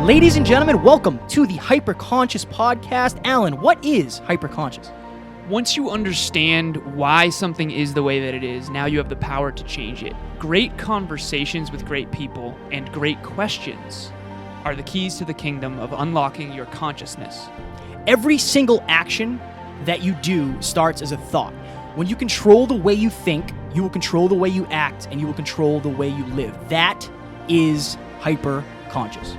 Ladies and gentlemen, welcome to the Hyperconscious Podcast. Alan, what is hyperconscious? Once you understand why something is the way that it is, now you have the power to change it. Great conversations with great people and great questions are the keys to the kingdom of unlocking your consciousness. Every single action that you do starts as a thought. When you control the way you think, you will control the way you act, and you will control the way you live. That is hyperconscious.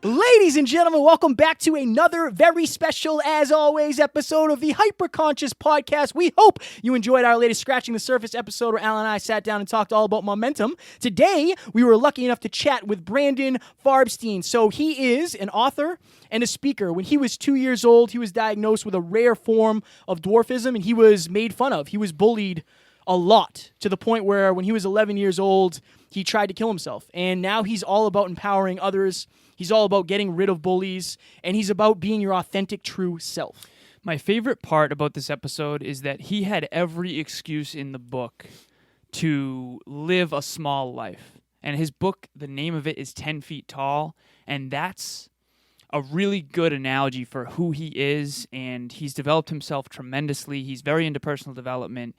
Ladies and gentlemen, welcome back to another very special, as always, episode of the Hyperconscious Podcast. We hope you enjoyed our latest Scratching the Surface episode where Alan and I sat down and talked all about momentum. Today, we were lucky enough to chat with Brandon Farbstein. So he is an author and a speaker. When he was 2 years old, he was diagnosed with a rare form of dwarfism, and he was made fun of. He was bullied a lot, to the point where when he was 11 years old, he tried to kill himself. And now he's all about empowering others. He's all about getting rid of bullies, and he's about being your authentic, true self. My favorite part about this episode is that he had every excuse in the book to live a small life. And his book, the name of it is 10 Feet Tall, and that's a really good analogy for who he is, and he's developed himself tremendously. He's very into personal development.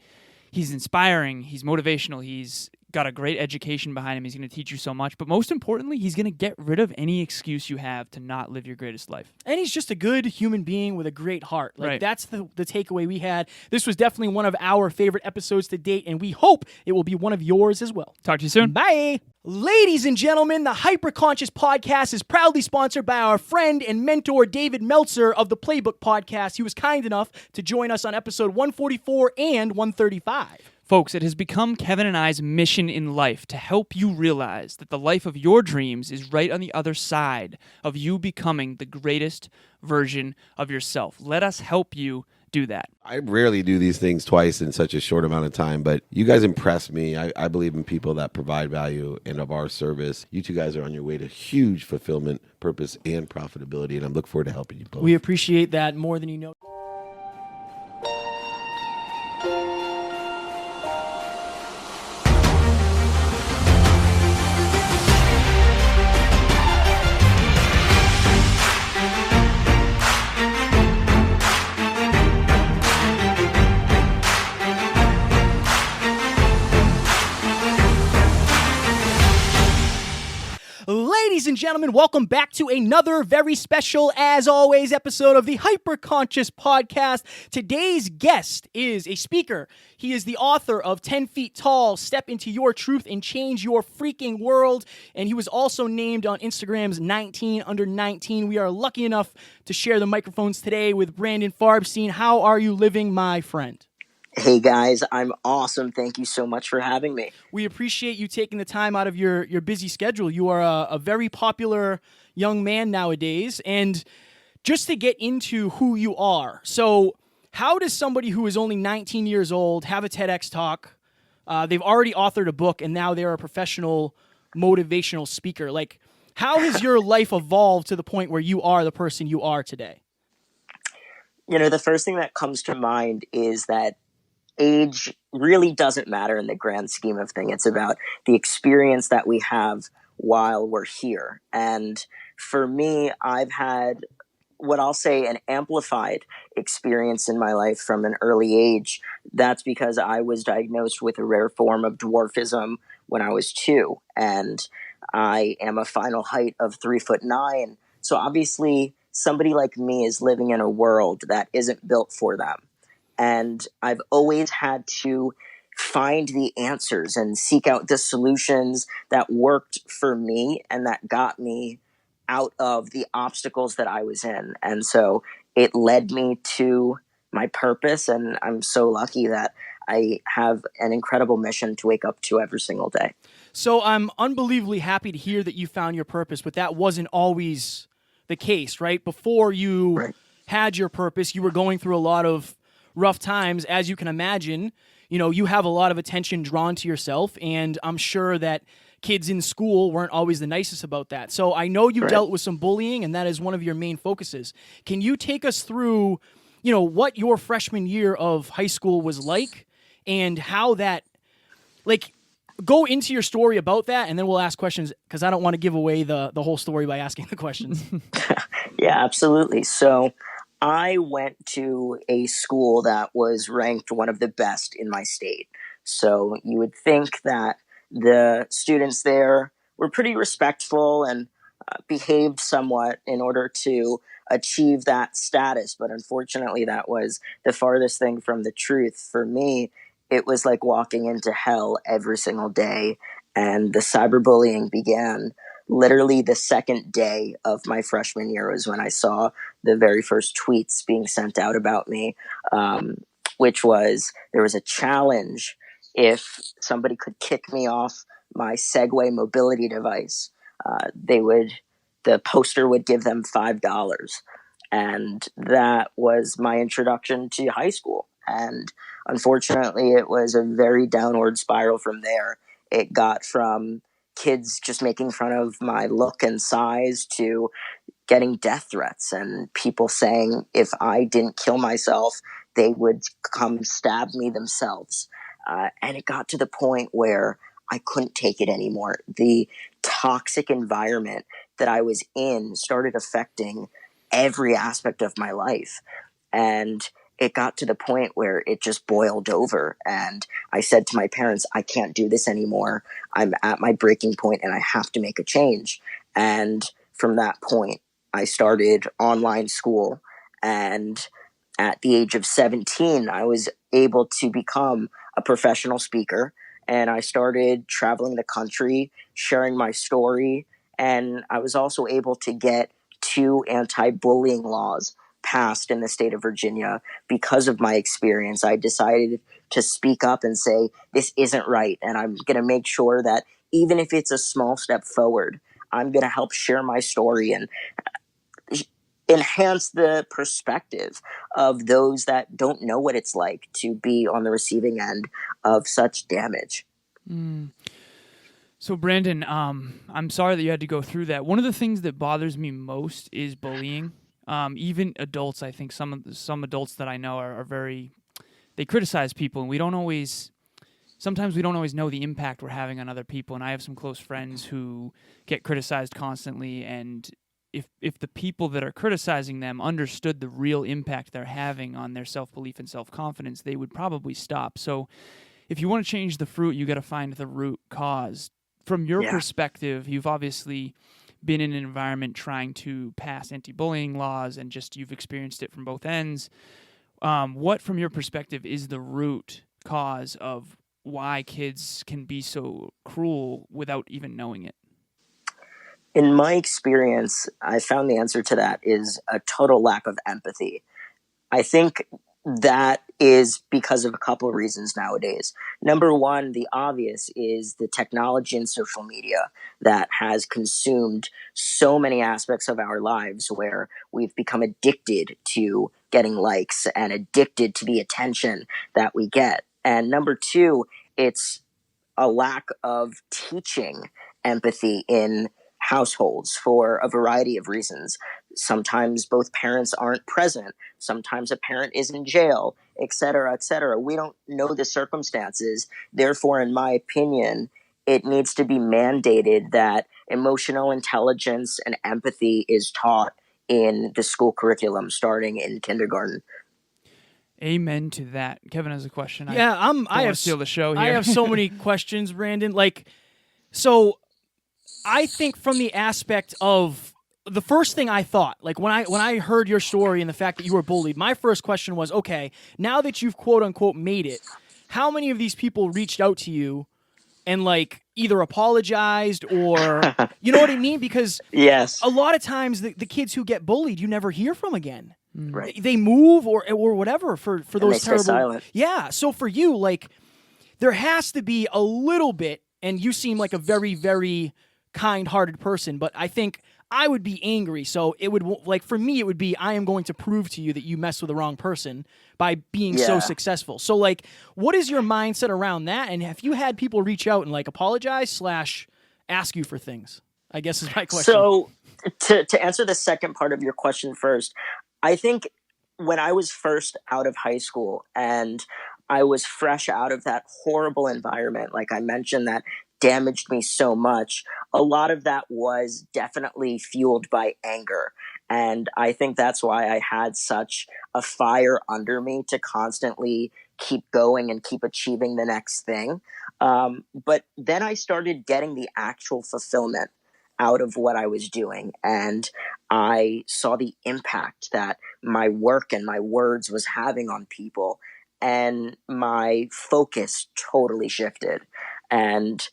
He's inspiring, he's motivational, he's got a great education behind him, he's going to teach you so much, but most importantly, he's going to get rid of any excuse you have to not live your greatest life. And he's just a good human being with a great heart. Right. That's the takeaway we had. This was definitely one of our favorite episodes to date, and we hope it will be one of yours as well. Talk to you soon. Bye! Ladies and gentlemen, the Hyperconscious Podcast is proudly sponsored by our friend and mentor, David Meltzer of the Playbook Podcast. He was kind enough to join us on episode 144 and 135. Folks, it has become Kevin and I's mission in life to help you realize that the life of your dreams is right on the other side of you becoming the greatest version of yourself. Let us help you do that. I rarely do these things twice in such a short amount of time, but you guys impress me. I believe in people that provide value and of our service. You two guys are on your way to huge fulfillment, purpose, and profitability, and I look forward to helping you both. We appreciate that more than you know. Ladies and gentlemen, welcome back to another very special, as always, episode of the Hyperconscious Podcast. Today's guest is a speaker. He is the author of 10 Feet Tall, Step Into Your Truth and Change Your Freaking World. And he was also named on Instagram's 19 Under 19. We are lucky enough to share the microphones today with Brandon Farbstein. How are you living, my friend? Hey guys, I'm awesome. Thank you so much for having me. We appreciate you taking the time out of your busy schedule. You are a very popular young man nowadays. And just to get into who you are, so how does somebody who is only 19 years old have a TEDx talk? They've already authored a book, and now they're a professional motivational speaker. Like, how has your life evolved to the point where you are the person you are today? You know, the first thing that comes to mind is that age really doesn't matter in the grand scheme of things. It's about the experience that we have while we're here. And for me, I've had what I'll say an amplified experience in my life from an early age. That's because I was diagnosed with a rare form of dwarfism when I was 2. And I am a final height of 3'9". So obviously somebody like me is living in a world that isn't built for them. And I've always had to find the answers and seek out the solutions that worked for me and that got me out of the obstacles that I was in. And so it led me to my purpose. And I'm so lucky that I have an incredible mission to wake up to every single day. So I'm unbelievably happy to hear that you found your purpose, but that wasn't always the case, right? Before you had your purpose, you were going through a lot of rough times. As you can imagine, you know, you have a lot of attention drawn to yourself, and I'm sure that kids in school weren't always the nicest about that. So I know you dealt with some bullying, and that is one of your main focuses. Can you take us through, you know, what your freshman year of high school was like, and how that, like, go into your story about that, and then we'll ask questions because I don't want to give away the whole story by asking the questions. Yeah, absolutely. So I went to a school that was ranked one of the best in my state. So you would think that the students there were pretty respectful and behaved somewhat in order to achieve that status. But unfortunately, that was the farthest thing from the truth. For me, it was like walking into hell every single day. And the cyberbullying began literally the second day of my freshman year was when I saw the very first tweets being sent out about me, which was there was a challenge if somebody could kick me off my Segway mobility device. The poster would give them $5, and that was my introduction to high school. And unfortunately, it was a very downward spiral from there. It got from kids just making fun of my look and size to getting death threats and people saying if I didn't kill myself, they would come stab me themselves. And it got to the point where I couldn't take it anymore. The toxic environment that I was in started affecting every aspect of my life. And it got to the point where it just boiled over. And I said to my parents, I can't do this anymore. I'm at my breaking point and I have to make a change. And from that point, I started online school. And at the age of 17, I was able to become a professional speaker. And I started traveling the country, sharing my story. And I was also able to get 2 anti-bullying laws passed in the state of Virginia because of my experience. I decided to speak up and say, this isn't right. And I'm going to make sure that even if it's a small step forward, I'm going to help share my story and enhance the perspective of those that don't know what it's like to be on the receiving end of such damage. So Brandon, I'm sorry that you had to go through that. One of the things that bothers me most is bullying. Even adults, I think some adults that I know are very, they criticize people, and sometimes we don't always know the impact we're having on other people. And I have some close friends who get criticized constantly, and if the people that are criticizing them understood the real impact they're having on their self-belief and self-confidence, they would probably stop. So if you want to change the fruit, you got to find the root cause. From your perspective, you've obviously been in an environment trying to pass anti-bullying laws, and just you've experienced it from both ends. What, from your perspective, is the root cause of why kids can be so cruel without even knowing it? In my experience, I found the answer to that is a total lack of empathy. I think that is because of a couple of reasons nowadays. Number one, the obvious is the technology and social media that has consumed so many aspects of our lives where we've become addicted to getting likes and addicted to the attention that we get. And number two, it's a lack of teaching empathy in households for a variety of reasons. Sometimes both parents aren't present. Sometimes a parent is in jail, et cetera, et cetera. We don't know the circumstances. Therefore, in my opinion, it needs to be mandated that emotional intelligence and empathy is taught in the school curriculum starting in kindergarten. Amen to that. Kevin has a question. Yeah, I have steal the show here. I have so many questions, Brandon. So I think from the aspect of the first thing I thought, like when I heard your story and the fact that you were bullied, my first question was, okay, now that you've quote unquote made it, how many of these people reached out to you and either apologized or you know what I mean? Because yes, a lot of times the kids who get bullied, you never hear from again. Right. They move or whatever for those stay terrible. silent. Yeah. So for you, there has to be a little bit, and you seem like a very, very kind-hearted person, but I think I would be angry. So it would for me, it would be, I am going to prove to you that you messed with the wrong person by being so successful. So what is your mindset around that? And have you had people reach out and apologize / ask you for things? I guess is my question. So to answer the second part of your question first, I think when I was first out of high school and I was fresh out of that horrible environment, like I mentioned, that damaged me so much. A lot of that was definitely fueled by anger. And I think that's why I had such a fire under me to constantly keep going and keep achieving the next thing. But then I started getting the actual fulfillment out of what I was doing. And I saw the impact that my work and my words was having on people. And my focus totally shifted. And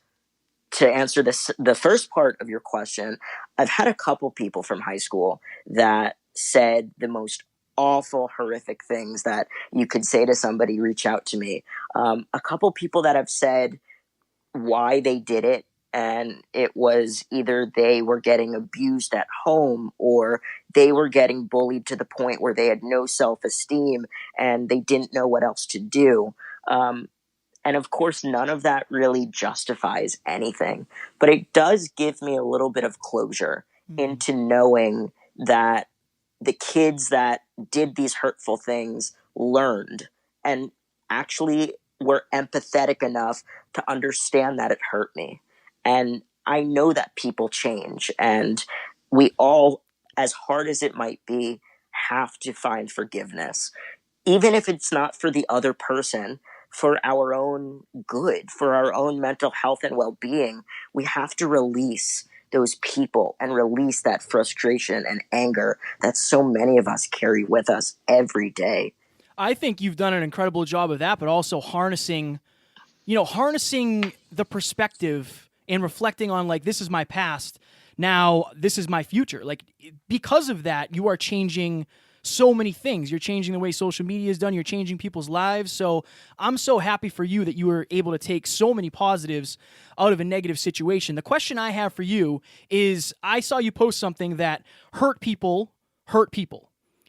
to answer the first part of your question, I've had a couple people from high school that said the most awful, horrific things that you could say to somebody reach out to me. A couple people that have said why they did it, and it was either they were getting abused at home or they were getting bullied to the point where they had no self-esteem and they didn't know what else to do. And of course, none of that really justifies anything, but it does give me a little bit of closure into knowing that the kids that did these hurtful things learned and actually were empathetic enough to understand that it hurt me. And I know that people change, and we all, as hard as it might be, have to find forgiveness, even if it's not for the other person, for our own good, for our own mental health and well-being. We have to release those people and release that frustration and anger that so many of us carry with us every day. I think you've done an incredible job of that, but also harnessing the perspective and reflecting on, like, this is my past, now this is my future. Like, because of that, you are changing so many things. You're changing the way social media is done. You're changing people's lives. So I'm so happy for you that you were able to take so many positives out of a negative situation. The question I have for you is, I saw you post something that hurt people,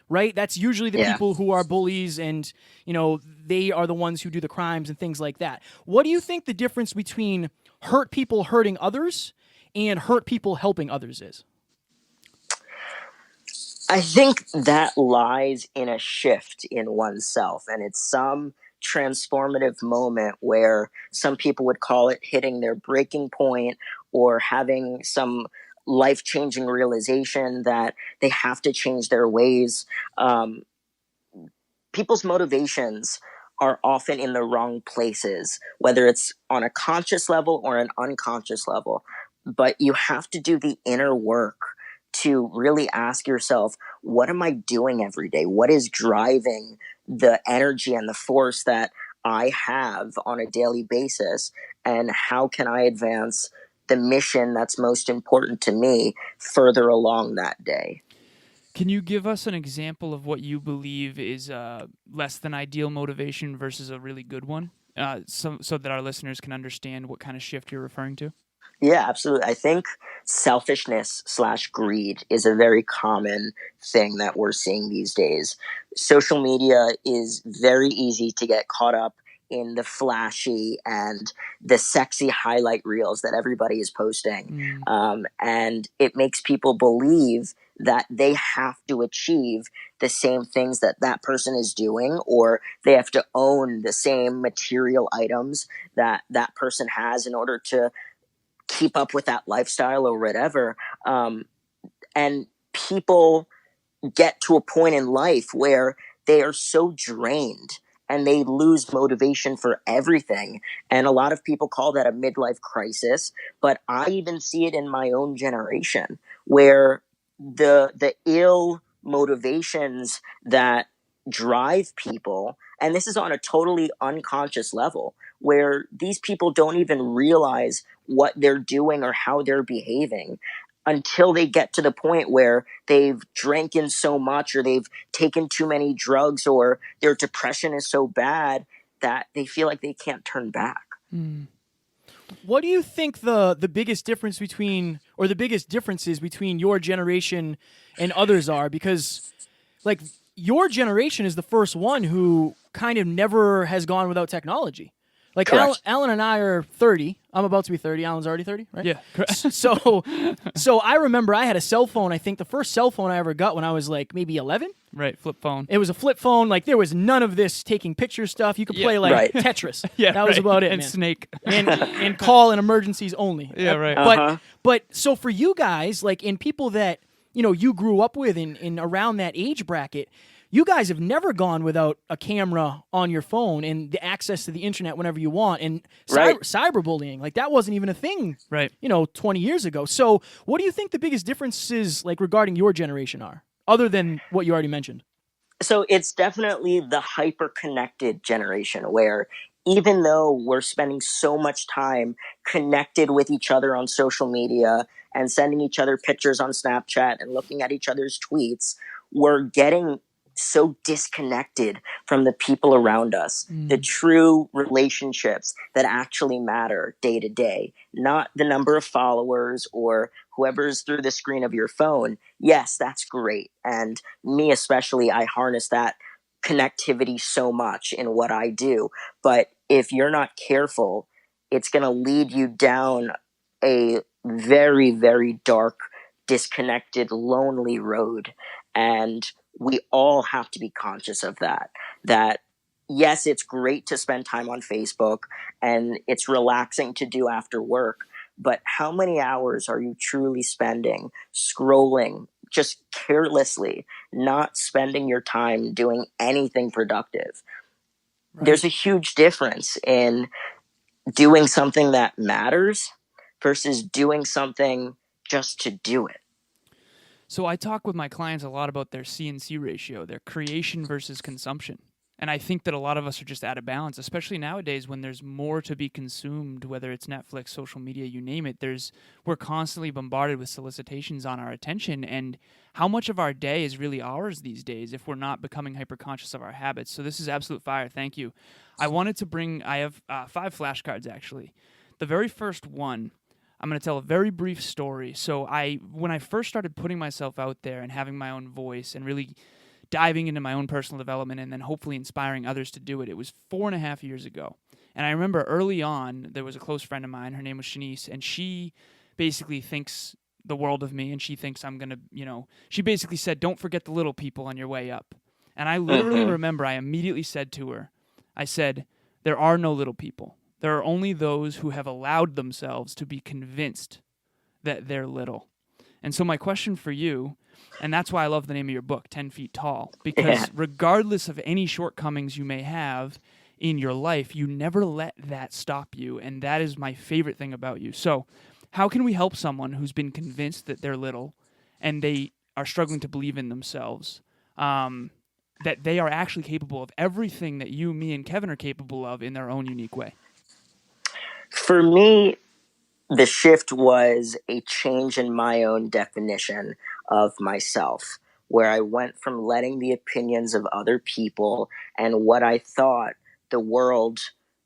right? That's usually the people who are bullies, and, they are the ones who do the crimes and things like that. What do you think the difference between hurt people hurting others and hurt people helping others is? I think that lies in a shift in oneself, and it's some transformative moment where some people would call it hitting their breaking point or having some life-changing realization that they have to change their ways. People's motivations are often in the wrong places, whether it's on a conscious level or an unconscious level. But you have to do the inner work to really ask yourself, what am I doing every day? What is driving the energy and the force that I have on a daily basis? And how can I advance the mission that's most important to me further along that day? Can you give us an example of what you believe is less than ideal motivation versus a really good one, so that our listeners can understand what kind of shift you're referring to? Yeah, absolutely. I think selfishness/greed is a very common thing that we're seeing these days. Social media is very easy to get caught up in the flashy and the sexy highlight reels that everybody is posting. And it makes people believe that they have to achieve the same things that that person is doing, or they have to own the same material items that that person has in order to keep up with that lifestyle or whatever. And people get to a point in life where they are so drained and they lose motivation for everything. And a lot of people call that a midlife crisis, but I even see it in my own generation, where the ill motivations that drive people, and this is on a totally unconscious level, where these people don't even realize what they're doing or how they're behaving until they get to the point where they've drinking so much or they've taken too many drugs or their depression is so bad that they feel like they can't turn back. What do you think the biggest difference between, or the biggest differences between your generation and others are? Because, like, your generation is the first one who kind of never has gone without technology. Like, Alan and I are 30. I'm about to be 30. Alan's already 30, right? Yeah, correct. So I remember I had a cell phone. I think the first cell phone I ever got when I was like maybe 11, Right, flip phone. It was a flip phone. Like, there was none of this taking picture stuff. You could play like Right. Tetris. Yeah, that was right. about it, And man. Snake. And call in emergencies only. Yeah, right. But so for you guys, like, in people that you grew up with in around that age bracket, you guys have never gone without a camera on your phone and the access to the internet whenever you want. And Right. cyberbullying, like, that wasn't even a thing, Right. 20 years ago. So what do you think the biggest differences, like, regarding your generation are, other than what you already mentioned? So it's definitely the hyper-connected generation where even though we're spending so much time connected with each other on social media and sending each other pictures on Snapchat and looking at each other's tweets, we're getting so disconnected from the people around us, the true relationships that actually matter day to day, not the number of followers or whoever's through the screen of your phone. Yes, that's great. And me especially, I harness that connectivity so much in what I do. But if you're not careful, it's going to lead you down a very, very dark, disconnected, lonely road. And we all have to be conscious of that yes, it's great to spend time on Facebook and it's relaxing to do after work, but how many hours are you truly spending scrolling just carelessly, not spending your time doing anything productive? Right. There's a huge difference in doing something that matters versus doing something just to do it. So I talk with my clients a lot about their CNC ratio, their creation versus consumption. And I think that a lot of us are just out of balance, especially nowadays when there's more to be consumed, whether it's Netflix, social media, you name it. We're constantly bombarded with solicitations on our attention, and how much of our day is really ours these days if we're not becoming hyper-conscious of our habits. So this is absolute fire. Thank you. I have 5 flashcards, actually. The very first one, I'm going to tell a very brief story. So when I first started putting myself out there and having my own voice and really diving into my own personal development and then hopefully inspiring others to do it, it was 4.5 years ago. And I remember early on, there was a close friend of mine, her name was Shanice, and she basically thinks the world of me, and she thinks I'm going to, she basically said, don't forget the little people on your way up. And I literally remember I immediately said to her, I said, there are no little people. There are only those who have allowed themselves to be convinced that they're little. And so my question for you, and that's why I love the name of your book, 10 Feet Tall, because regardless of any shortcomings you may have in your life, you never let that stop you. And that is my favorite thing about you. So how can we help someone who's been convinced that they're little and they are struggling to believe in themselves, that they are actually capable of everything that you, me, and Kevin are capable of in their own unique way? For me, the shift was a change in my own definition of myself, where I went from letting the opinions of other people and what I thought the world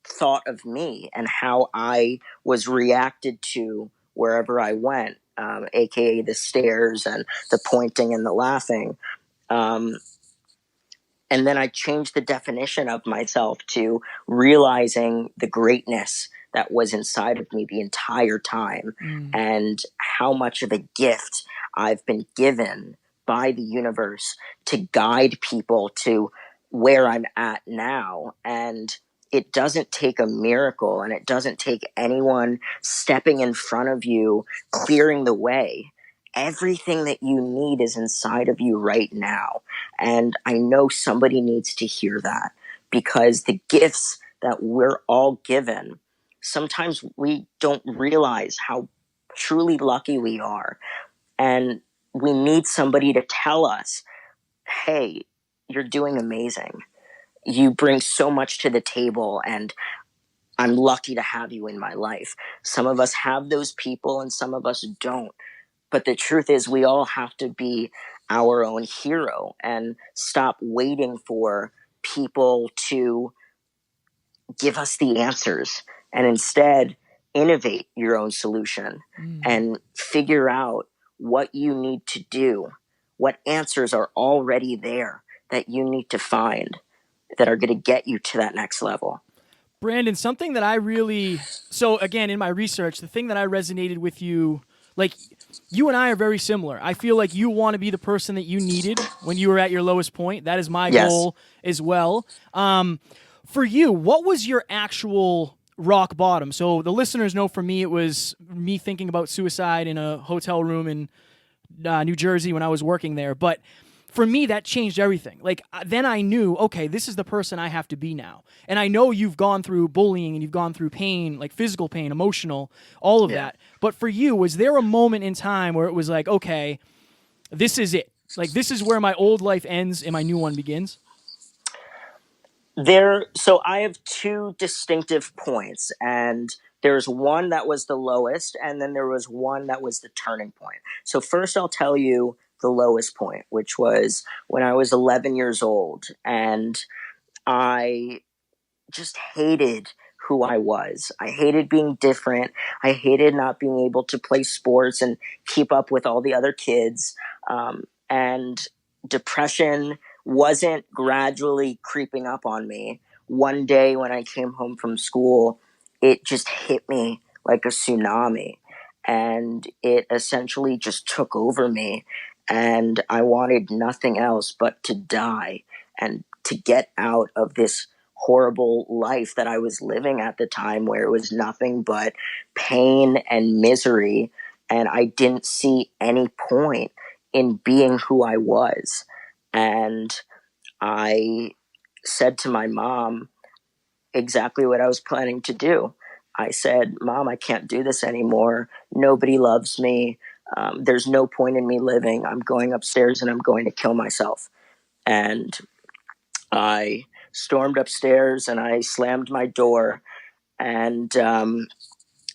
thought of me and how I was reacted to wherever I went, aka the stares and the pointing and the laughing. And then I changed the definition of myself to realizing the greatness that was inside of me the entire time and how much of a gift I've been given by the universe to guide people to where I'm at now. And it doesn't take a miracle, and it doesn't take anyone stepping in front of you, clearing the way. Everything that you need is inside of you right now. And I know somebody needs to hear that, because the gifts that we're all given, sometimes we don't realize how truly lucky we are. And we need somebody to tell us, hey, you're doing amazing. You bring so much to the table, and I'm lucky to have you in my life. Some of us have those people and some of us don't. But the truth is, we all have to be our own hero and stop waiting for people to give us the answers, and instead innovate your own solution and figure out what you need to do, what answers are already there that you need to find that are going to get you to that next level. Brandon, something that so again, in my research, the thing that I resonated with you, like, You and I are very similar. I feel like you want to be the person that you needed when you were at your lowest point. That is my Yes. goal as well. For you, what was your actual rock bottom? So the listeners know for me, it was me thinking about suicide in a hotel room in New Jersey when I was working there. But for me, that changed everything. Like, then I knew, okay, this is the person I have to be now. And I know you've gone through bullying and you've gone through pain, like physical pain, emotional, all of that. But for you, was there a moment in time where it was like, okay, this is it? Like, this is where my old life ends and my new one begins? So I have two distinctive points, and there's one that was the lowest, and then there was one that was the turning point. So first I'll tell you the lowest point, which was when I was 11 years old, and I just hated who I was. I hated being different. I hated not being able to play sports and keep up with all the other kids. And depression wasn't gradually creeping up on me. One day when I came home from school, it just hit me like a tsunami. And it essentially just took over me. And I wanted nothing else but to die and to get out of this horrible life that I was living at the time, where it was nothing but pain and misery. And I didn't see any point in being who I was. And I said to my mom exactly what I was planning to do. I said, Mom, I can't do this anymore. Nobody loves me. There's no point in me living. I'm going upstairs and I'm going to kill myself. And I stormed upstairs and I slammed my door. And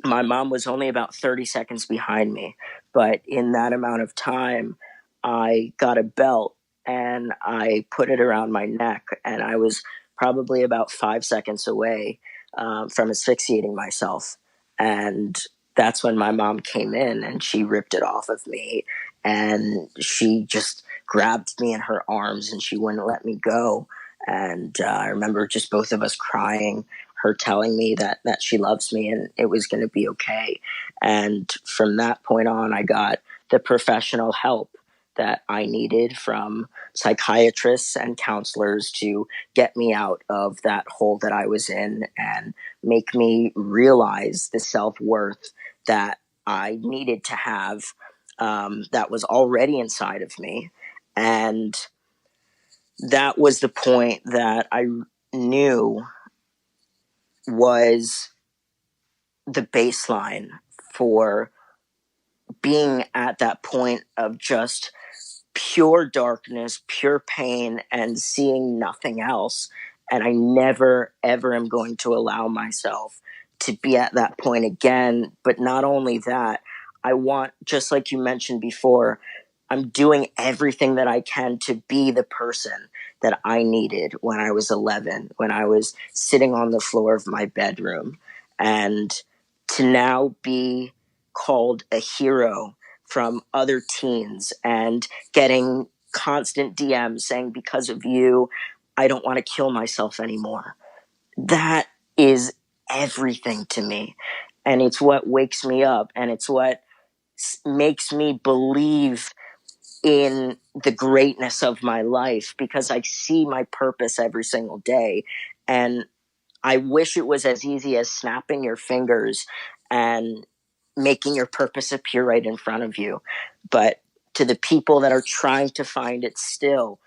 my mom was only about 30 seconds behind me. But in that amount of time, I got a belt and I put it around my neck. And I was probably about 5 seconds away from asphyxiating myself. And that's when my mom came in and she ripped it off of me. And she just grabbed me in her arms and she wouldn't let me go. And I remember just both of us crying, her telling me that she loves me and it was going to be okay. And from that point on, I got the professional help that I needed from psychiatrists and counselors to get me out of that hole that I was in and make me realize the self-worth that I needed to have, that was already inside of me. And that was the point that I knew was the baseline for being at that point of just pure darkness, pure pain, and seeing nothing else. And I never, ever am going to allow myself to be at that point again. But not only that, I want, just like you mentioned before, I'm doing everything that I can to be the person that I needed when I was 11, when I was sitting on the floor of my bedroom. And to now be called a hero from other teens and getting constant DMs saying, because of you, I don't want to kill myself anymore. That is everything to me. And it's what wakes me up. And it's what makes me believe in the greatness of my life, because I see my purpose every single day. And I wish it was as easy as snapping your fingers and making your purpose appear right in front of you. But to the people that are trying to find it still,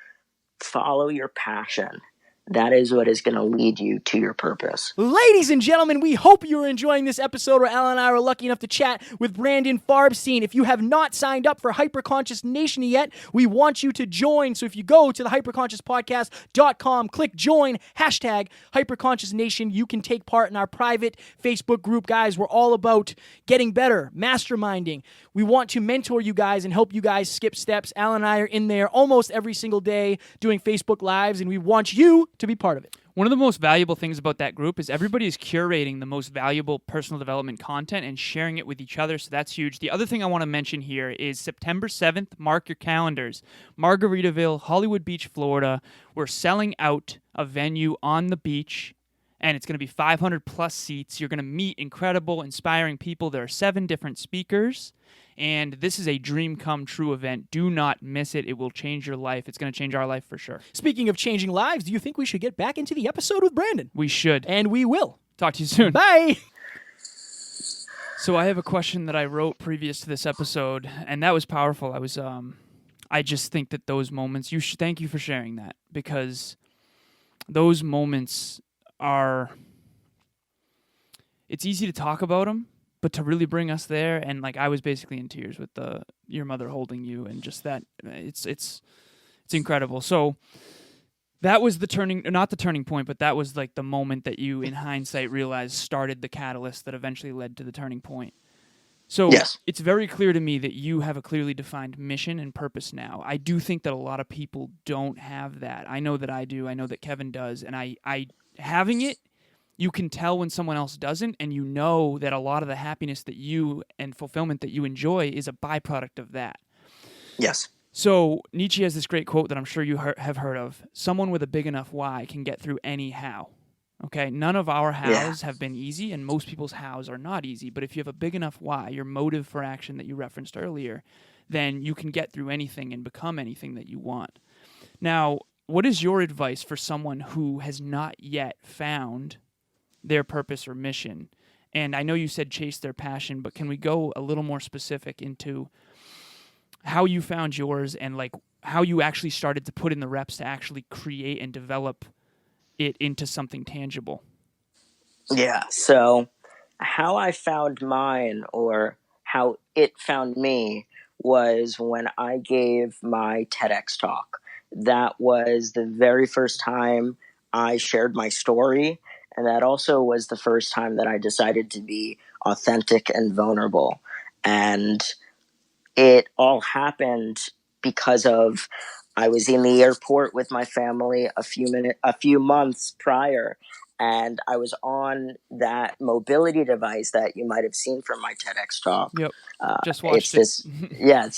follow your passion. That is what is going to lead you to your purpose. Ladies and gentlemen, we hope you're enjoying this episode where Alan and I were lucky enough to chat with Brandon Farbstein. If you have not signed up for Hyperconscious Nation yet, we want you to join. So if you go to the hyperconsciouspodcast.com, click join, hashtag Hyperconscious Nation, you can take part in our private Facebook group. Guys, we're all about getting better, masterminding. We want to mentor you guys and help you guys skip steps. Alan and I are in there almost every single day doing Facebook Lives, and we want you to be part of it. One of the most valuable things about that group is everybody is curating the most valuable personal development content and sharing it with each other, so that's huge. The other thing I want to mention here is September 7th, mark your calendars. Margaritaville, Hollywood Beach, Florida. We're selling out a venue on the beach, and it's going to be 500 plus seats. You're going to meet incredible, inspiring people. There are 7 different speakers, and this is a dream come true event. Do not miss it. It will change your life. It's going to change our life for sure. Speaking of changing lives, do you think we should get back into the episode with Brandon? We should. And we will. Talk to you soon. Bye! So I have a question that I wrote previous to this episode, and that was powerful. I just think that those moments, thank you for sharing that, because those moments it's easy to talk about them, but to really bring us there, and like I was basically in tears with your mother holding you, and just that, it's incredible. So that was not the turning point, but that was like the moment that you, in hindsight, realized started the catalyst that eventually led to the turning point. So Yes. It's very clear to me that you have a clearly defined mission and purpose now. I do think that a lot of people don't have that. I know that I do. I know that Kevin does. And I having it, you can tell when someone else doesn't, and you know that a lot of the happiness that you and fulfillment that you enjoy is a byproduct of that. Yes. So Nietzsche has this great quote that I'm sure you have heard of. Someone with a big enough why can get through any how. Okay, none of our hows have been easy, and most people's hows are not easy. But if you have a big enough why, your motive for action that you referenced earlier, then you can get through anything and become anything that you want. Now, what is your advice for someone who has not yet found their purpose or mission? And I know you said chase their passion, but can we go a little more specific into how you found yours and like how you actually started to put in the reps to actually create and develop it into something tangible? Yeah. So how I found mine, or how it found me, was when I gave my TEDx talk. That was the very first time I shared my story. And that also was the first time that I decided to be authentic and vulnerable. And it all happened because of I was in the airport with my family a few months prior, and I was on that mobility device that you might have seen from my TEDx talk. Yep, just watched it's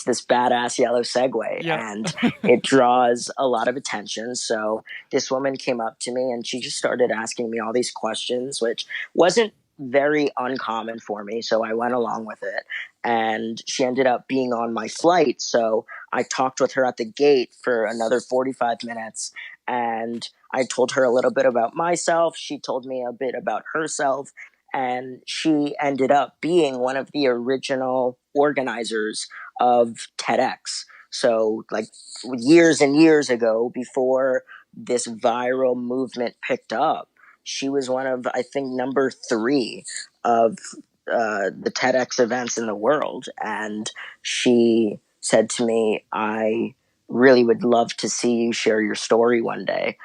this badass yellow Segway, Yep. and it draws a lot of attention. So this woman came up to me and she just started asking me all these questions, which wasn't very uncommon for me. So I went along with it, and she ended up being on my flight. So I talked with her at the gate for another 45 minutes, and I told her a little bit about myself. She told me a bit about herself, and she ended up being one of the original organizers of TEDx. So like years and years ago, before this viral movement picked up, she was one of, I think, number 3 of the TEDx events in the world. And she said to me, I really would love to see you share your story one day.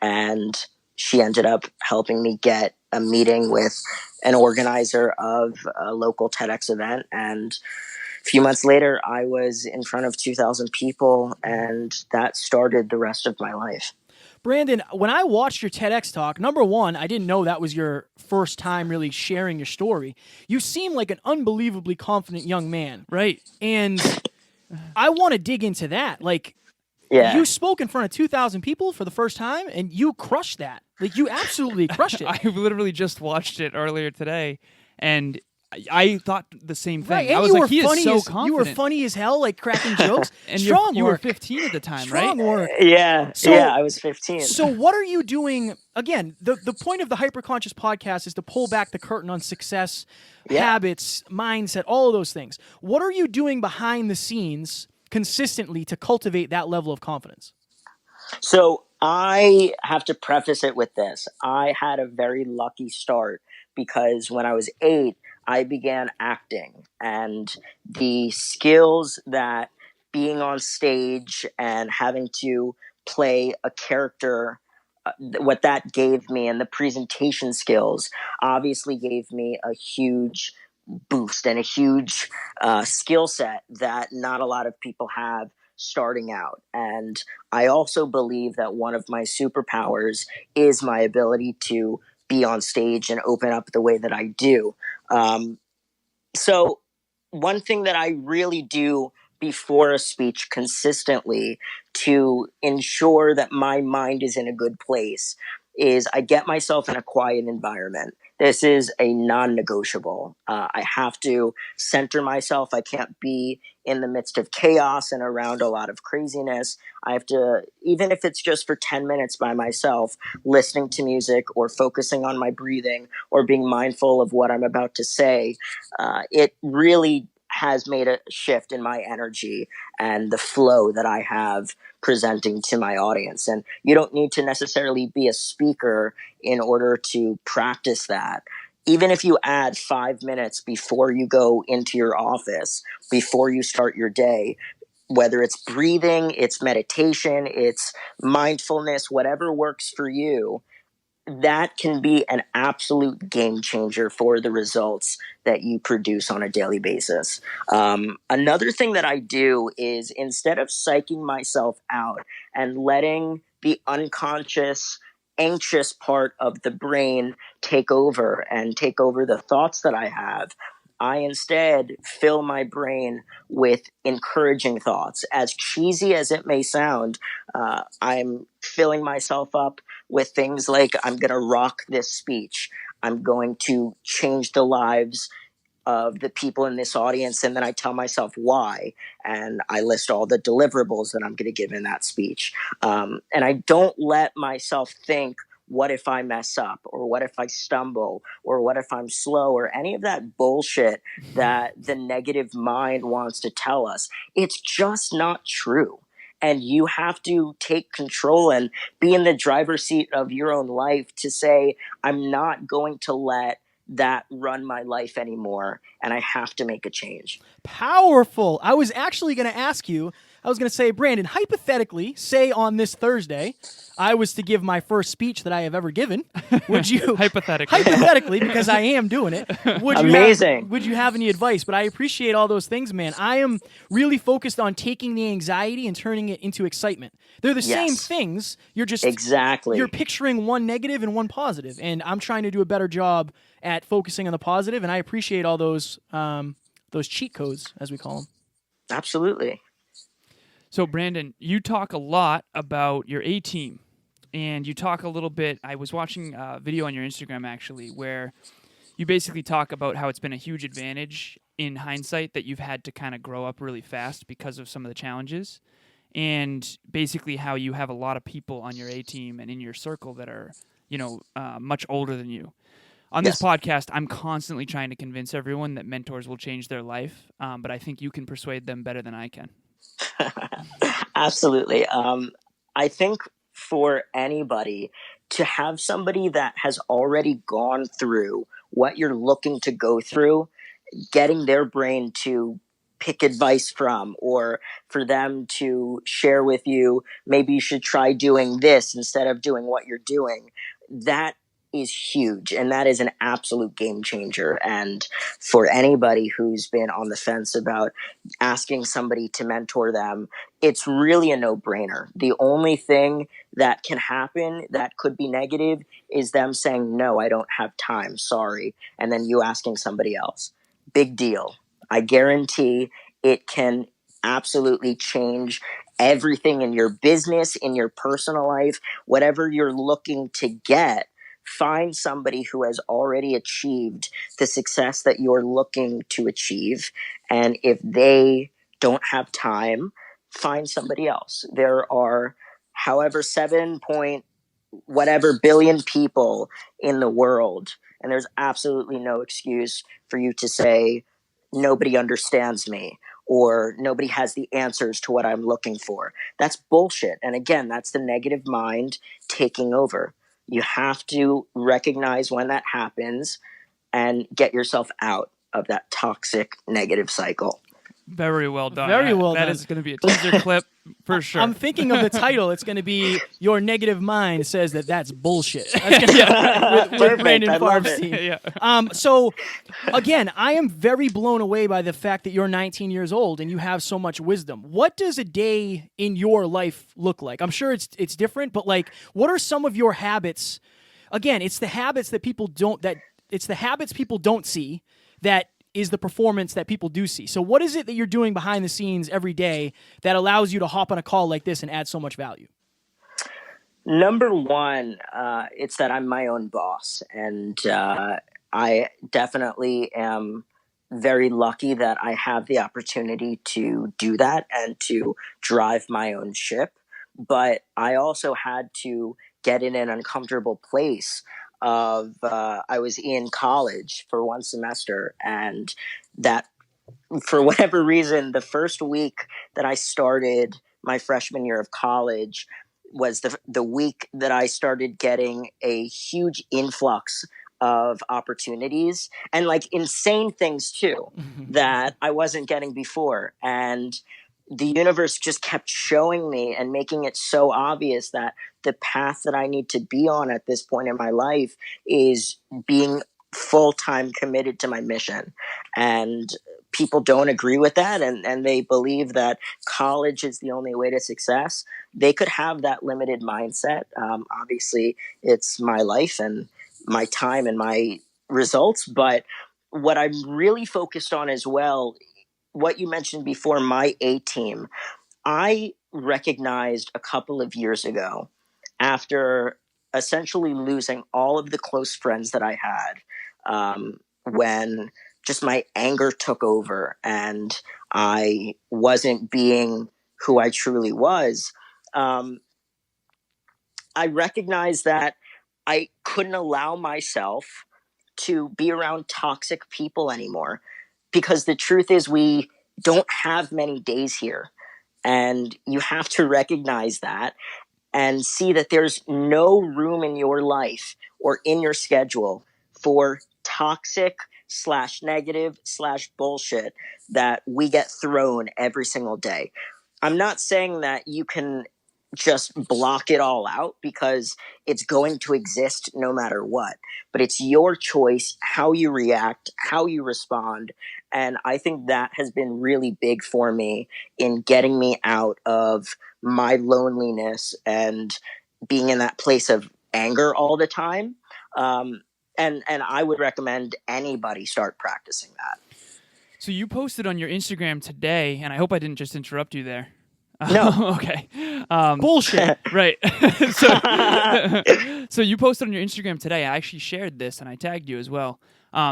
And she ended up helping me get a meeting with an organizer of a local TEDx event. And a few months later, I was in front of 2,000 people, and that started the rest of my life. Brandon, when I watched your TEDx talk, number one, I didn't know that was your first time really sharing your story. You seem like an unbelievably confident young man. Right. And I want to dig into that. Like, Yeah. you spoke in front of 2,000 people for the first time, and you crushed that. Like, you absolutely crushed it. I literally just watched it earlier today, and I thought the same thing. Right, and I was you like, were he funny is so as, confident. You were funny as hell, like cracking jokes. And Strong you were work. 15 at the time, Strong right? work. Yeah. So- I was 15. So what are you doing? Again, the point of the Hyperconscious podcast is to pull back the curtain on success, habits, mindset, all of those things. What are you doing behind the scenes consistently to cultivate that level of confidence? So I have to preface it with this. I had a very lucky start because when I was 8, I began acting, and the skills that being on stage and having to play a character, what that gave me, and the presentation skills obviously gave me a huge boost and a huge skill set that not a lot of people have starting out. And I also believe that one of my superpowers is my ability to be on stage and open up the way that I do. So one thing that I really do before a speech consistently to ensure that my mind is in a good place is I get myself in a quiet environment. This is a non-negotiable. I have to center myself. I can't be in the midst of chaos and around a lot of craziness. I have to, even if it's just for 10 minutes by myself, listening to music or focusing on my breathing or being mindful of what I'm about to say, it really has made a shift in my energy and the flow that I have presenting to my audience. And you don't need to necessarily be a speaker in order to practice that. Even if you add 5 minutes before you go into your office, before you start your day, whether it's breathing, it's meditation, it's mindfulness, whatever works for you, that can be an absolute game changer for the results that you produce on a daily basis. Another thing that I do is, instead of psyching myself out and letting the unconscious, anxious part of the brain take over and take over the thoughts that I have, I instead fill my brain with encouraging thoughts. As cheesy as it may sound, I'm filling myself up with things like, I'm going to rock this speech. I'm going to change the lives of the people in this audience. And then I tell myself why. And I list all the deliverables that I'm going to give in that speech. And I don't let myself think, what if I mess up, or what if I stumble, or what if I'm slow, or any of that bullshit that the negative mind wants to tell us. It's just not true. And you have to take control and be in the driver's seat of your own life to say, I'm not going to let that run my life anymore, and I have to make a change. Powerful. I was actually going to ask you, I was going to say, Brandon, hypothetically, say on this Thursday, I was to give my first speech that I have ever given. Would you hypothetically, because I am doing it? Would you have any advice? But I appreciate all those things, man. I am really focused on taking the anxiety and turning it into excitement. They're the same things. You're just you're picturing one negative and one positive, and I'm trying to do a better job at focusing on the positive. And I appreciate all those cheat codes, as we call them. Absolutely. So, Brandon, you talk a lot about your A-team, and you talk a little bit, I was watching a video on your Instagram, actually, where you basically talk about how it's been a huge advantage in hindsight that you've had to kind of grow up really fast because of some of the challenges, and basically how you have a lot of people on your A-team and in your circle that are, much older than you. On this podcast, I'm constantly trying to convince everyone that mentors will change their life, but I think you can persuade them better than I can. Absolutely. I think for anybody to have somebody that has already gone through what you're looking to go through, getting their brain to pick advice from, or for them to share with you, maybe you should try doing this instead of doing what you're doing, that is huge, and that is an absolute game changer. And for anybody who's been on the fence about asking somebody to mentor them, it's really a no-brainer. The only thing that can happen that could be negative is them saying, no, I don't have time, sorry, and then you asking somebody else. Big deal. I guarantee it can absolutely change everything in your business, in your personal life, whatever you're looking to get. Find somebody who has already achieved the success that you're looking to achieve. And if they don't have time, find somebody else. There are however 7 point whatever billion people in the world. And there's absolutely no excuse for you to say, nobody understands me, or nobody has the answers to what I'm looking for. That's bullshit. And again, that's the negative mind taking over. You have to recognize when that happens and get yourself out of that toxic negative cycle. Very well done. Very well done. That is going to be a teaser clip for sure. I'm thinking of the title. It's going to be "Your Negative Mind Says That That's Bullshit." with Brandon Farbstein. So, again, I am very blown away by the fact that you're 19 years old and you have so much wisdom. What does a day in your life look like? I'm sure it's different, but what are some of your habits? Again, it's the habits that people don't. It's the habits people don't see that is the performance that people do see. So what is it that you're doing behind the scenes every day that allows you to hop on a call like this and add so much value? Number one, it's that I'm my own boss, and I definitely am very lucky that I have the opportunity to do that and to drive my own ship. But I also had to get in an uncomfortable place of I was in college for one semester, and that for whatever reason, the first week that I started my freshman year of college was the week that I started getting a huge influx of opportunities and like insane things too that I wasn't getting before. And the universe just kept showing me and making it so obvious that the path that I need to be on at this point in my life is being full time committed to my mission. And people don't agree with that, and they believe that college is the only way to success. They could have that limited mindset. Obviously, it's my life and my time and my results. But what I'm really focused on as well, what you mentioned before, my A team, I recognized a couple of years ago after essentially losing all of the close friends that I had when just my anger took over and I wasn't being who I truly was. Um, I recognized that I couldn't allow myself to be around toxic people anymore because the truth is, we don't have many days here. And you have to recognize that and see that there's no room in your life or in your schedule for toxic slash negative slash bullshit that we get thrown every single day. I'm not saying that you can just block it all out because it's going to exist no matter what, but it's your choice how you react, how you respond. And I think that has been really big for me in getting me out of my loneliness and being in that place of anger all the time. And I would recommend anybody start practicing that. So you posted on your Instagram today, and I hope I didn't just interrupt you there. No. Okay. Bullshit. Right. so you posted on your Instagram today. I actually shared this, and I tagged you as well.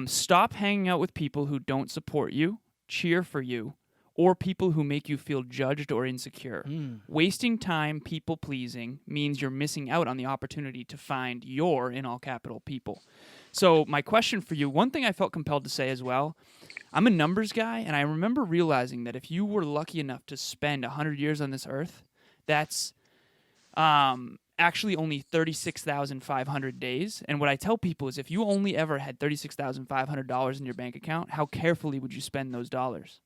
Stop hanging out with people who don't support you, cheer for you, or people who make you feel judged or insecure. Wasting time people pleasing means you're missing out on the opportunity to find your, in all capital, people. So my question for you, one thing I felt compelled to say as well, I'm a numbers guy, and I remember realizing that if you were lucky enough to spend 100 years on this earth, that's actually only 36,500 days. And what I tell people is if you only ever had $36,500 in your bank account, how carefully would you spend those dollars?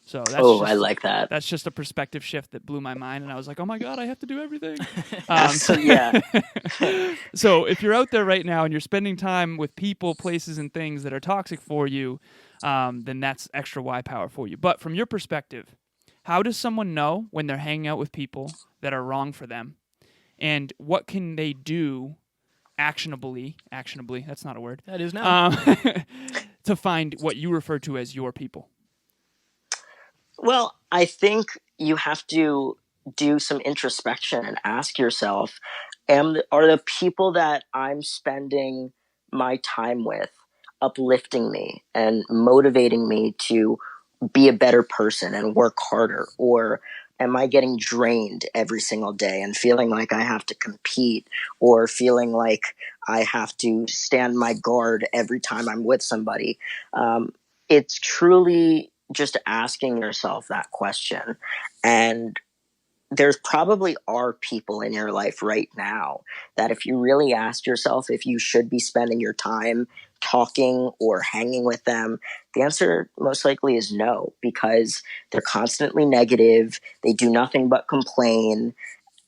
So that's I like that. That's just a perspective shift that blew my mind, and I was like, "Oh my god, I have to do everything." Yeah. So if you're out there right now and you're spending time with people, places, and things that are toxic for you, then that's extra Y power for you. But from your perspective, how does someone know when they're hanging out with people that are wrong for them, and what can they do actionably? That's not a word. That is now. To find what you refer to as your people. Well, I think you have to do some introspection and ask yourself, are the people that I'm spending my time with uplifting me and motivating me to be a better person and work harder? Or am I getting drained every single day and feeling like I have to compete or feeling like I have to stand my guard every time I'm with somebody? It's truly just asking yourself that question. And there's probably are people in your life right now that if you really asked yourself if you should be spending your time talking or hanging with them, the answer most likely is no, because they're constantly negative. They do nothing but complain.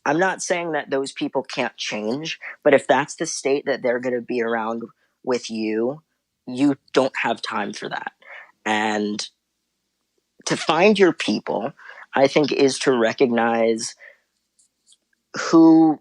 I'm not saying that those people can't change, but if that's the state that they're going to be around with you, you don't have time for that. And to find your people, I think, is to recognize who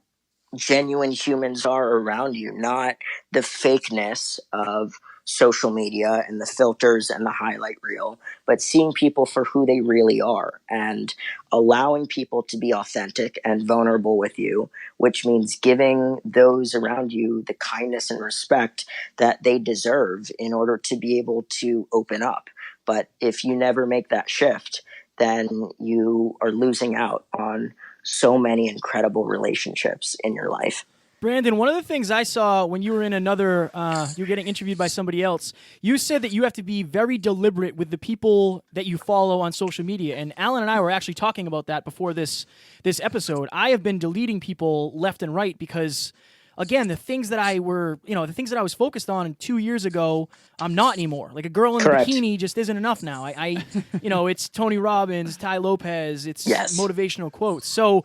genuine humans are around you, not the fakeness of social media and the filters and the highlight reel, but seeing people for who they really are and allowing people to be authentic and vulnerable with you, which means giving those around you the kindness and respect that they deserve in order to be able to open up. But if you never make that shift, then you are losing out on so many incredible relationships in your life. Brandon, one of the things I saw when you were in another, you were getting interviewed by somebody else, you said that you have to be very deliberate with the people that you follow on social media. And Alan and I were actually talking about that before this episode. I have been deleting people left and right because, again, the things that I was focused on 2 years ago, I'm not anymore. Like a girl in Correct. a bikini just isn't enough now. It's Tony Robbins, Ty Lopez, it's motivational quotes. So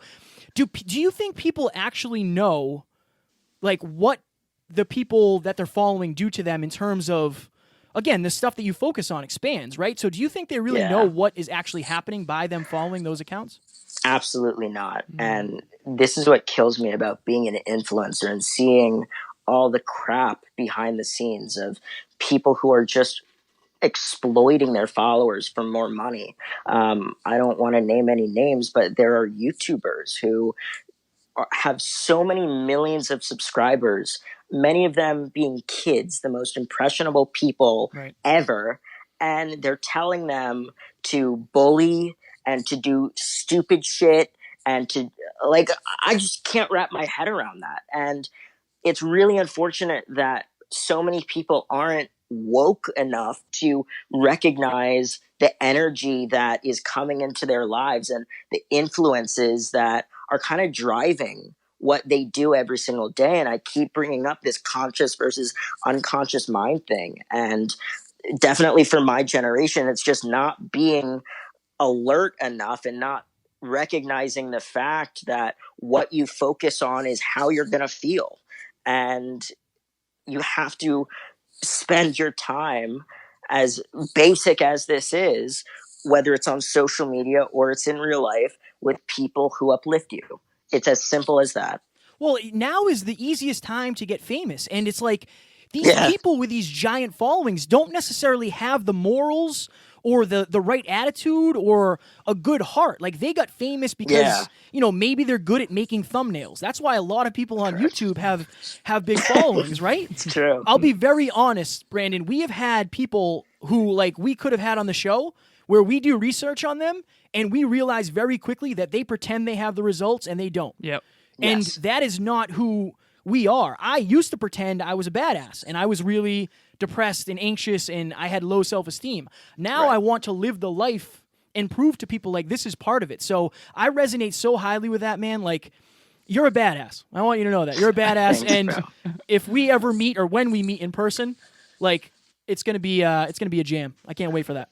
do you think people actually know like what the people that they're following do to them in terms of, again, the stuff that you focus on expands, right? So do you think they really know what is actually happening by them following those accounts? Absolutely not. And this is what kills me about being an influencer and seeing all the crap behind the scenes of people who are just exploiting their followers for more money. I don't want to name any names, but there are YouTubers who have so many millions of subscribers, many of them being kids, the most impressionable people ever. And they're telling them to bully and to do stupid shit and to, like, I just can't wrap my head around that. And it's really unfortunate that so many people aren't woke enough to recognize the energy that is coming into their lives and the influences that are kind of driving what they do every single day. And I keep bringing up this conscious versus unconscious mind thing. And definitely for my generation, it's just not being alert enough and not recognizing the fact that what you focus on is how you're going to feel. And you have to spend your time, as basic as this is, whether it's on social media or it's in real life, with people who uplift you. It's as simple as that. Well, now is the easiest time to get famous. And it's like these people with these giant followings don't necessarily have the morals or the right attitude or a good heart. Like they got famous because, maybe they're good at making thumbnails. That's why a lot of people on YouTube have big followings, right? It's true. I'll be very honest, Brandon. We have had people who like we could have had on the show where we do research on them and we realize very quickly that they pretend they have the results and they don't. Yep. And that is not who we are. I used to pretend I was a badass and I was really depressed and anxious and I had low self-esteem. Now I want to live the life and prove to people like this is part of it. So I resonate so highly with that, man. Like, you're a badass. I want you to know that. You're a badass. And if we ever meet or when we meet in person, like it's gonna be a jam. I can't wait for that.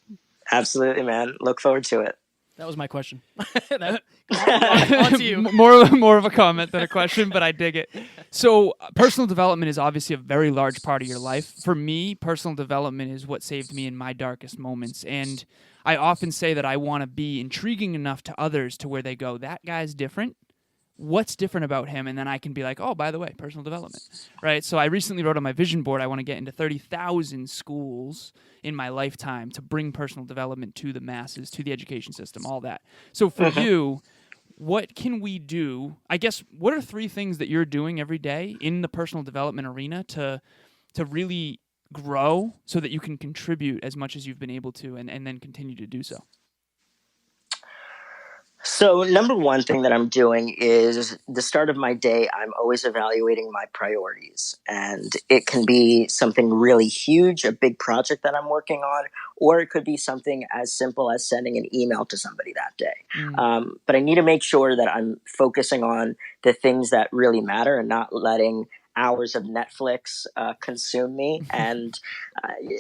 Absolutely, man. Look forward to it. That was my question. On to you. More of a comment than a question, but I dig it. So personal development is obviously a very large part of your life. For me, personal development is what saved me in my darkest moments. And I often say that I want to be intriguing enough to others to where they go, that guy's different. What's different about him? And then I can be like, oh, by the way, personal development, right? So I recently wrote on my vision board, I want to get into 30,000 schools in my lifetime to bring personal development to the masses, to the education system, all that. So for you, what can we do? I guess, what are 3 things that you're doing every day in the personal development arena to really grow so that you can contribute as much as you've been able to and then continue to do so? So number one thing that I'm doing is the start of my day, I'm always evaluating my priorities. And it can be something really huge, a big project that I'm working on, or it could be something as simple as sending an email to somebody that day. But I need to make sure that I'm focusing on the things that really matter and not letting hours of Netflix consume me and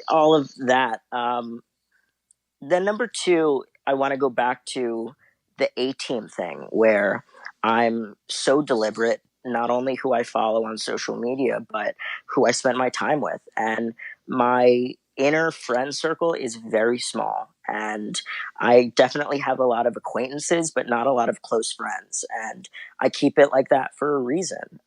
all of that. Then number 2, I want to go back to the A-team thing where I'm so deliberate, not only who I follow on social media, but who I spend my time with. And my inner friend circle is very small. And I definitely have a lot of acquaintances, but not a lot of close friends. And I keep it like that for a reason.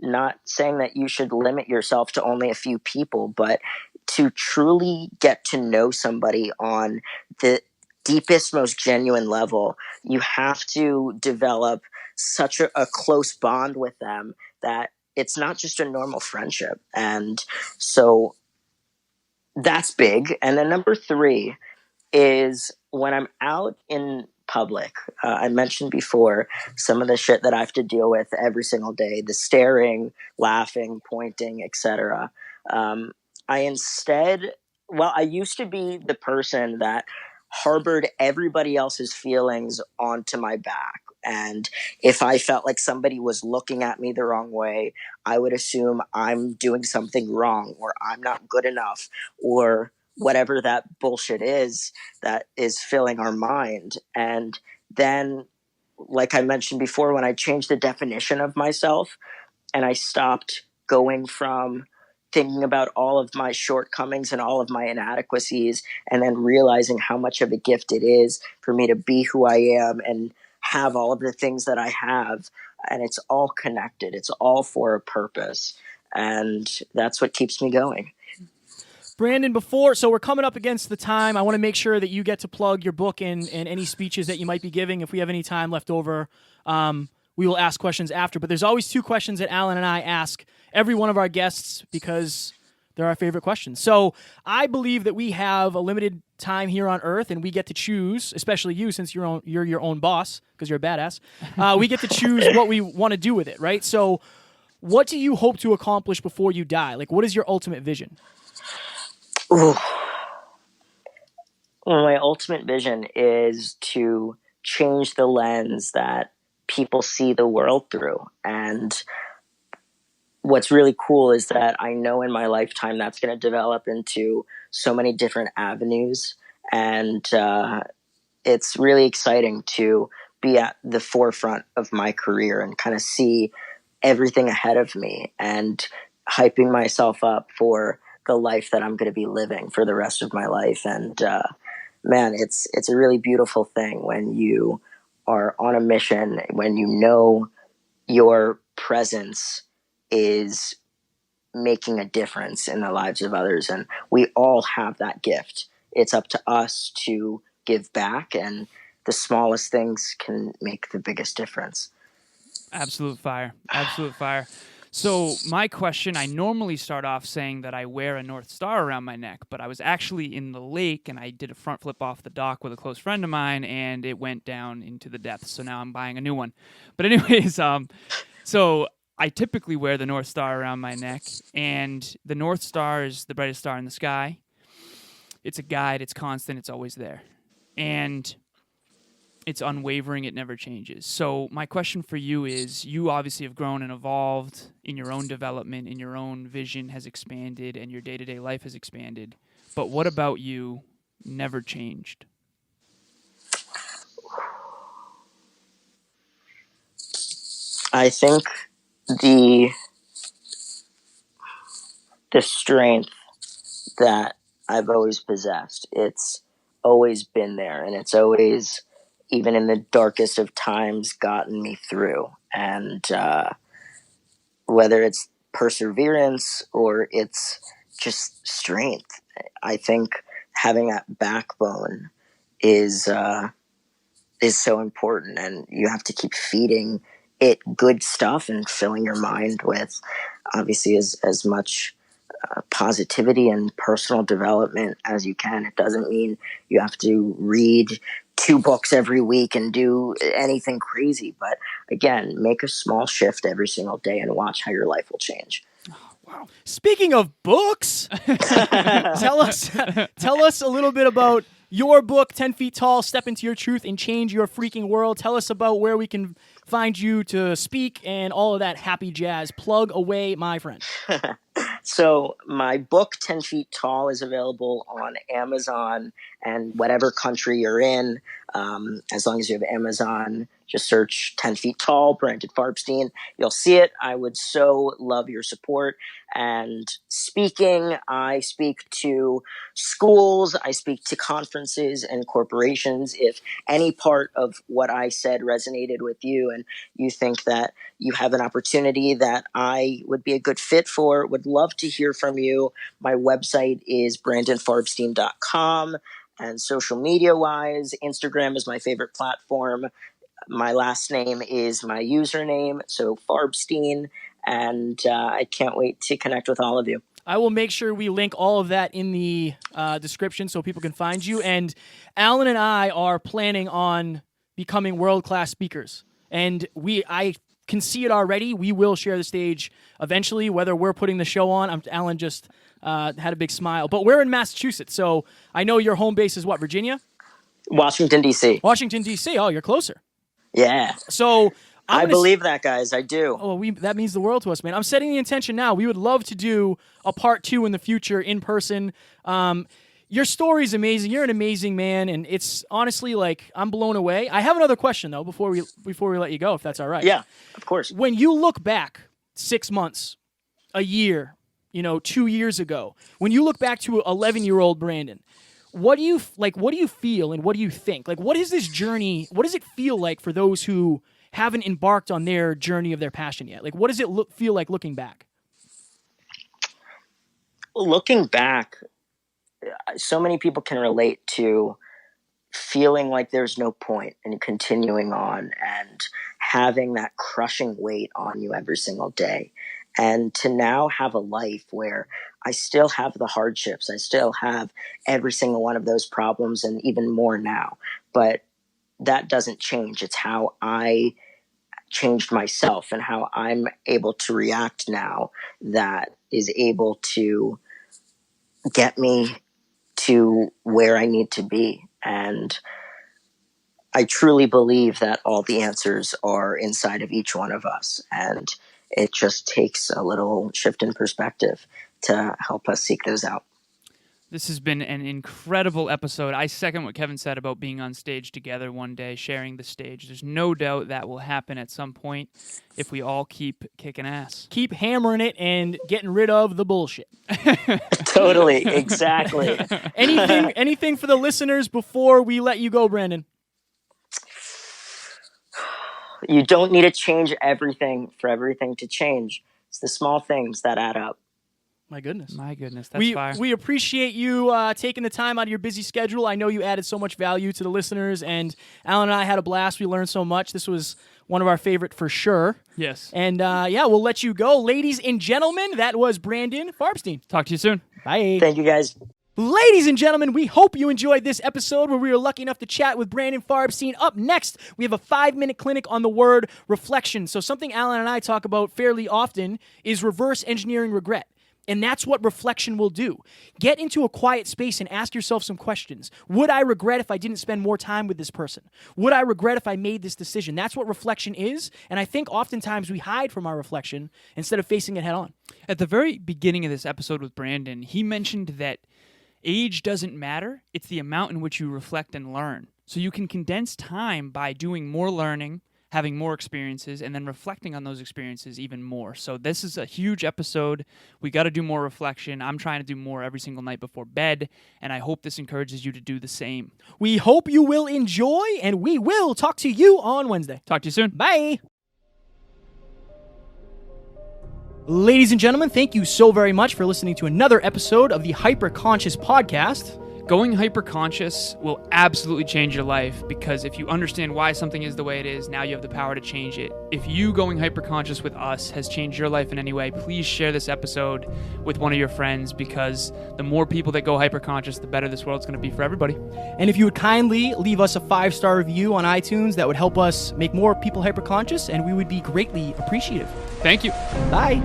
not saying that you should limit yourself to only a few people, but to truly get to know somebody on the deepest, most genuine level, you have to develop such a close bond with them that it's not just a normal friendship. And so that's big. And then number 3 is when I'm out in public. I mentioned before some of the shit that I have to deal with every single day, the staring, laughing, pointing, etc. I instead, well, I used to be the person that harbored everybody else's feelings onto my back. And if I felt like somebody was looking at me the wrong way, I would assume I'm doing something wrong, or I'm not good enough, or whatever that bullshit is that is filling our mind. And then, like I mentioned before, when I changed the definition of myself and I stopped going from thinking about all of my shortcomings and all of my inadequacies, and then realizing how much of a gift it is for me to be who I am and have all of the things that I have, and it's all connected, it's all for a purpose, and that's what keeps me going. Brandon, so we're coming up against the time. I want to make sure that you get to plug your book and any speeches that you might be giving. If we have any time left over, we will ask questions after. But there's always 2 questions that Alan and I ask every one of our guests because they're our favorite questions. So I believe that we have a limited time here on Earth, and we get to choose, especially you, since you're your own boss because you're a badass. We get to choose what we want to do with it, right? So what do you hope to accomplish before you die? Like, what is your ultimate vision? Ooh. Well, my ultimate vision is to change the lens that people see the world through. And what's really cool is that I know in my lifetime that's going to develop into so many different avenues. And it's really exciting to be at the forefront of my career and kind of see everything ahead of me and hyping myself up for the life that I'm going to be living for the rest of my life. And man, it's a really beautiful thing when you are on a mission, when you know your presence is making a difference in the lives of others. And we all have that gift. It's up to us to give back, and the smallest things can make the biggest difference. Absolute fire. Absolute fire. So my question, I normally start off saying that I wear a North Star around my neck, but I was actually in the lake and I did a front flip off the dock with a close friend of mine, and it went down into the depths. So now I'm buying a new one. But anyways, so I typically wear the North Star around my neck, and the North Star is the brightest star in the sky. It's a guide. It's constant. It's always there. And it's unwavering. It never changes. So my question for you is, you obviously have grown and evolved in your own development, and your own vision has expanded, and your day-to-day life has expanded. But what about you never changed? I think the strength that I've always possessed, it's always been there, and it's always, even in the darkest of times, gotten me through. And whether it's perseverance or it's just strength, I think having that backbone is so important, and you have to keep feeding it good stuff and filling your mind with, obviously, as much positivity and personal development as you can. It doesn't mean you have to read 2 books every week and do anything crazy, but again, make a small shift every single day and watch how your life will change. Wow. Speaking of books, tell us a little bit about your book, 10 Feet Tall, Step Into Your Truth and Change Your Freaking World. Tell us about where we can find you to speak and all of that happy jazz. Plug away, my friend. So my book, 10 Feet Tall, is available on Amazon and whatever country you're in. As long as you have Amazon, just search 10 Feet Tall, Brandon Farbstein. You'll see it. I would so love your support. And speaking, I speak to schools, I speak to conferences and corporations. If any part of what I said resonated with you and you think that you have an opportunity that I would be a good fit for, would love to hear from you. My website is brandonfarbstein.com. And social media wise, Instagram is my favorite platform. My last name is my username, so Farbstein. And I can't wait to connect with all of you. I will make sure we link all of that in the description so people can find you. And Alan and I are planning on becoming world-class speakers. And I can see it already. We will share the stage eventually, whether we're putting the show on. Alan just had a big smile. But we're in Massachusetts, so I know your home base is what, Virginia? Washington, D.C. Washington, D.C. Oh, you're closer. Yeah. So I believe that, guys. I do. Oh, that means the world to us, man. I'm setting the intention now. We would love to do a part 2 in the future in person. Your story's amazing. You're an amazing man, and it's honestly like I'm blown away. I have another question though before we let you go, if that's all right. Yeah, of course. When you look back 6 months, a year, 2 years ago, when you look back to 11-year-old Brandon, what do you feel and what do you think? Like, what is this journey? What does it feel like for those who haven't embarked on their journey of their passion yet? Like, what does it feel like looking back? Looking back, so many people can relate to feeling like there's no point in continuing on and having that crushing weight on you every single day. And to now have a life where I still have the hardships, I still have every single one of those problems and even more now. But that doesn't change. It's how I changed myself and how I'm able to react now that is able to get me to where I need to be. And I truly believe that all the answers are inside of each one of us. And it just takes a little shift in perspective to help us seek those out. This has been an incredible episode. I second what Kevin said about being on stage together one day, sharing the stage. There's no doubt that will happen at some point if we all keep kicking ass. Keep hammering it and getting rid of the bullshit. Totally, exactly. Anything for the listeners before we let you go, Brandon? You don't need to change everything for everything to change. It's the small things that add up. My goodness, that's fire. We appreciate you taking the time out of your busy schedule. I know you added so much value to the listeners, and Alan and I had a blast. We learned so much. This was one of our favorite for sure. Yes. And we'll let you go. Ladies and gentlemen, that was Brandon Farbstein. Talk to you soon. Bye. Thank you, guys. Ladies and gentlemen, we hope you enjoyed this episode where we were lucky enough to chat with Brandon Farbstein. Up next, we have a 5-minute clinic on the word reflection. So something Alan and I talk about fairly often is reverse engineering regret. And that's what reflection will do. Get into a quiet space and ask yourself some questions. Would I regret if I didn't spend more time with this person? Would I regret if I made this decision? That's what reflection is. And I think oftentimes we hide from our reflection instead of facing it head on. At the very beginning of this episode with Brandon, he mentioned that age doesn't matter. It's the amount in which you reflect and learn. So you can condense time by doing more learning, having more experiences, and then reflecting on those experiences even more. So this is a huge episode. We got to do more reflection. I'm trying to do more every single night before bed, and I hope this encourages you to do the same. We hope you will enjoy, and we will talk to you on Wednesday. Talk to you soon. Bye. Ladies and gentlemen, thank you so very much for listening to another episode of the Hyper Conscious Podcast. Going hyper-conscious will absolutely change your life, because if you understand why something is the way it is, now you have the power to change it. If you going hyper-conscious with us has changed your life in any way, please share this episode with one of your friends, because the more people that go hyper-conscious, the better this world's going to be for everybody. And if you would kindly leave us a 5-star review on iTunes, that would help us make more people hyper-conscious, and we would be greatly appreciative. Thank you. Bye.